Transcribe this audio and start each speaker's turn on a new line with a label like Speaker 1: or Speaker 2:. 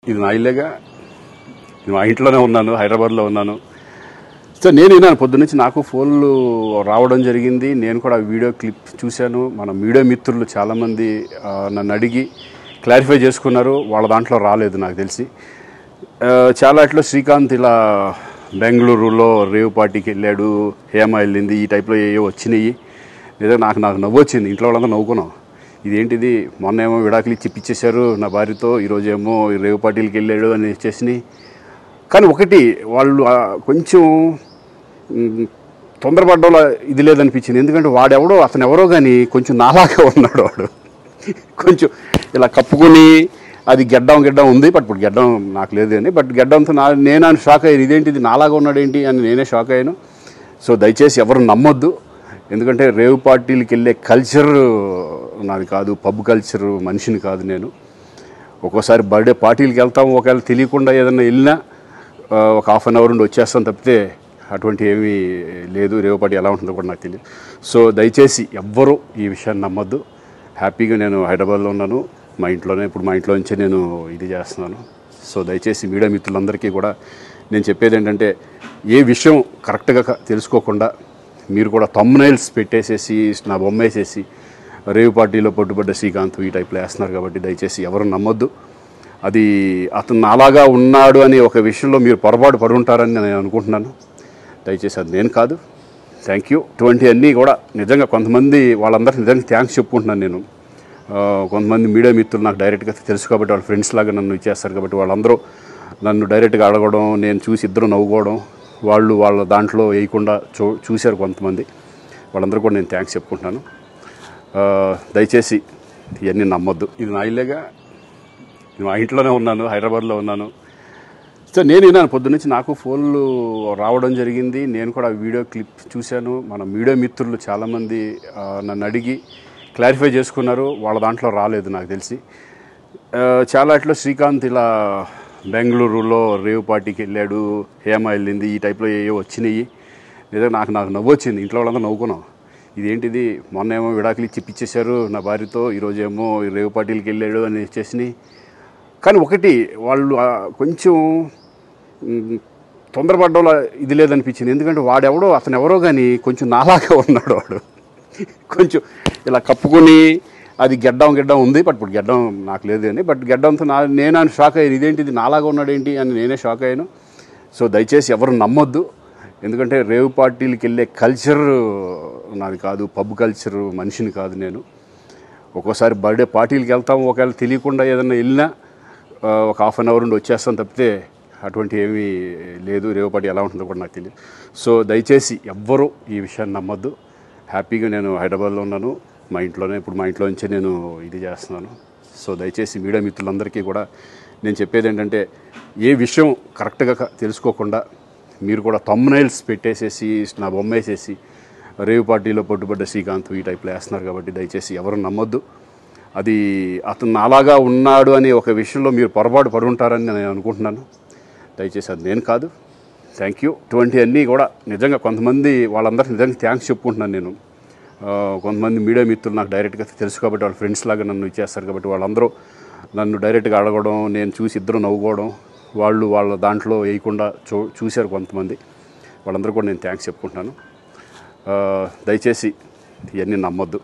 Speaker 1: ఇది నా ఇల్లేగా. మా ఇంట్లోనే ఉన్నాను, హైదరాబాద్లో ఉన్నాను. సో నేను విన్నాను పొద్దున్నుంచి, నాకు ఫోన్లు రావడం జరిగింది. నేను కూడా వీడియో క్లిప్ చూశాను. మన మీడియా మిత్రులు చాలామంది నన్ను అడిగి క్లారిఫై చేసుకున్నారు. వాళ్ళ దాంట్లో రాలేదు నాకు తెలిసి. చాలా ఇట్లా శ్రీకాంత్ ఇలా బెంగళూరులో రేవ్ పార్టీకి వెళ్ళాడు, హేమ వెళ్ళింది, ఈ టైప్లో ఏవో వచ్చినాయి. నిజంగా నాకు నవ్వు వచ్చింది. ఇంట్లో వాళ్ళందరూ నవ్వుకున్నాం. ఇదేంటిది, మొన్న ఏమో విడాకులు ఇచ్చి పిచ్చేశారు నా భార్యతో, ఈరోజేమో రేవ్ పార్టీలకి వెళ్ళాడు అని వచ్చేసినాయి. కానీ ఒకటి, వాళ్ళు కొంచెం తొందరపడ్డంలో ఇది లేదనిపించింది. ఎందుకంటే వాడెవడో, అతను ఎవరో కానీ కొంచెం నాలాగా ఉన్నాడు. వాడు కొంచెం ఇలా కప్పుకొని, అది గెడ్డం ఉంది, బట్ ఇప్పుడు గెడ్డం నాకు లేదు అని, బట్ గెడ్డంతో నేను షాక్ అయ్యాను. ఇదేంటిది నాలాగా ఉన్నాడు ఏంటి అని నేనే షాక్ అయ్యాను. సో దయచేసి ఎవరు నమ్మొద్దు. ఎందుకంటే రేవ్ పార్టీలకి వెళ్ళే కల్చర్ నాది కాదు, పబ్ కల్చర్ మనిషిని కాదు నేను. ఒక్కోసారి బర్త్డే పార్టీలకి వెళ్తాము, ఒకవేళ తెలియకుండా ఏదైనా వెళ్ళినా ఒక హాఫ్ అన్ అవర్ నుండి వచ్చేస్తాను తప్పితే అటువంటి ఏమీ లేదు. రేవ్ పార్టీ ఎలా ఉంటుందో కూడా నాకు తెలియదు. సో దయచేసి ఎవ్వరూ ఈ విషయాన్ని నమ్మొద్దు. హ్యాపీగా నేను హైదరాబాద్లో ఉన్నాను, మా ఇంట్లోనే. ఇప్పుడు మా ఇంట్లో నుంచే నేను ఇది చేస్తున్నాను. సో దయచేసి మీడియా మిత్రులందరికీ కూడా నేను చెప్పేది ఏంటంటే, ఏ విషయం కరెక్ట్గా తెలుసుకోకుండా మీరు కూడా థంబ్నైల్స్ పెట్టేసేసి, నా బొమ్మ వేసేసి రేవ్ పార్టీలో పట్టుబడ్డ శ్రీకాంత్ ఈ టైప్లో వేస్తున్నారు. కాబట్టి దయచేసి ఎవరు నమ్మొద్దు. అది అతను అలాగా ఉన్నాడు అనే ఒక విషయంలో మీరు పొరపాటు పడి ఉంటారని నేను అనుకుంటున్నాను. దయచేసి అది నేను కాదు. Thank you. ఇటువంటివన్నీ కూడా నిజంగా కొంతమంది, వాళ్ళందరికీ నిజంగా థ్యాంక్స్ చెప్పుకుంటున్నాను నేను. కొంతమంది మీడియా మిత్రులు నాకు డైరెక్ట్గా తెలుసు కాబట్టి, వాళ్ళ ఫ్రెండ్స్ లాగా నన్ను ఇచ్చేస్తారు కాబట్టి, వాళ్ళందరూ నన్ను డైరెక్ట్గా అడగడం, నేను చూసి ఇద్దరు నవ్వుకోవడం, వాళ్ళు వాళ్ళ దాంట్లో వేయకుండా చూశారు కొంతమంది. వాళ్ళందరూ కూడా నేను థ్యాంక్స్ చెప్పుకుంటున్నాను. దయచేసి ఇవన్నీ నమ్మొద్దు. ఇది నా ఇల్లేగా. మా ఇంట్లోనే ఉన్నాను, హైదరాబాద్లో ఉన్నాను. సో నేను విన్నాను పొద్దున్నుంచి, నాకు ఫోన్లు రావడం జరిగింది. నేను కూడా వీడియో క్లిప్ చూశాను. మన మీడియా మిత్రులు చాలామంది నన్ను అడిగి క్లారిఫై చేసుకున్నారు. వాళ్ళ దాంట్లో రాలేదు నాకు తెలిసి. చాలా ఇట్లా శ్రీకాంత్ ఇలా బెంగళూరులో రేవ్ పార్టీకి వెళ్ళాడు, హేమ వెళ్ళింది, ఈ టైప్లో ఏవో వచ్చినాయి. నిజంగా నాకు నవ్వు వచ్చింది. ఇంట్లో వాళ్ళందరూ నవ్వుకున్నాం. ఇదేంటిది, మొన్న ఏమో విడాకులు ఇచ్చి పిచ్చేశారు నా భార్యతో, ఈరోజేమో రేవ్ పార్టీలకి వెళ్ళాడు అని వచ్చేసినాయి. కానీ ఒకటి, వాళ్ళు కొంచెం తొందరపడ్డంలో ఇది లేదనిపించింది. ఎందుకంటే వాడెవడో, అతను ఎవరో కానీ కొంచెం నాలాగా ఉన్నాడు. వాడు కొంచెం ఇలా కప్పుకొని, అది గెడ్డం ఉంది, బట్ ఇప్పుడు గెడ్డం నాకు లేదు అని, బట్ గెడ్డంతో నేను షాక్ అయ్యాను. ఇదేంటిది నాలాగా ఉన్నాడు ఏంటి అని నేనే షాక్ అయ్యాను. సో దయచేసి ఎవరు నమ్మొద్దు. ఎందుకంటే రేవ్ పార్టీలకి వెళ్ళే కల్చర్ నాది కాదు, పబ్ కల్చర్ మనిషిని కాదు నేను. ఒక్కోసారి బర్త్డే పార్టీలకి వెళ్తాము, ఒకవేళ తెలియకుండా ఏదైనా వెళ్ళినా ఒక హాఫ్ అన్ అవర్ నుండి వచ్చేస్తాను తప్పితే అటువంటి ఏమీ లేదు. రేవ్ పార్టీ ఎలా ఉంటుందో కూడా నాకు తెలియదు. సో దయచేసి ఎవ్వరూ ఈ విషయాన్ని నమ్మొద్దు. హ్యాపీగా నేను హైదరాబాద్లో ఉన్నాను, మా ఇంట్లోనే. ఇప్పుడు మా ఇంట్లో నుంచే నేను ఇది చేస్తున్నాను. సో దయచేసి మీడియా మిత్రులందరికీ కూడా నేను చెప్పేది ఏంటంటే, ఏ విషయం కరెక్ట్గా తెలుసుకోకుండా మీరు కూడా థంబ్నైల్స్ పెట్టేసేసి, నా బొమ్మ వేసేసి రేవ్ పార్టీలో పట్టుబడ్డ శ్రీకాంత్ ఈ టైప్లో వేస్తున్నారు. కాబట్టి దయచేసి ఎవరు నమ్మొద్దు. అది అతను అలాగా ఉన్నాడు అనే ఒక విషయంలో మీరు పొరపాటు పడి ఉంటారని నేను అనుకుంటున్నాను. దయచేసి అది నేను కాదు. Thank you. ఇటువంటివన్నీ కూడా నిజంగా కొంతమంది, వాళ్ళందరికీ నిజంగా థ్యాంక్స్ చెప్పుకుంటున్నాను నేను. కొంతమంది మీడియా మిత్రులు నాకు డైరెక్ట్గా తెలుసు కాబట్టి, వాళ్ళ ఫ్రెండ్స్ లాగా నన్ను ఇచ్చేస్తారు కాబట్టి, వాళ్ళందరూ నన్ను డైరెక్ట్గా అడగడం, నేను చూసి ఇద్దరు నవ్వుకోవడం, వాళ్ళు వాళ్ళ దాంట్లో వేయకుండా చూశారు కొంతమంది. వాళ్ళందరూ కూడా నేను థ్యాంక్స్ చెప్పుకుంటున్నాను. దయచేసి ఇవన్నీ నమ్మొద్దు.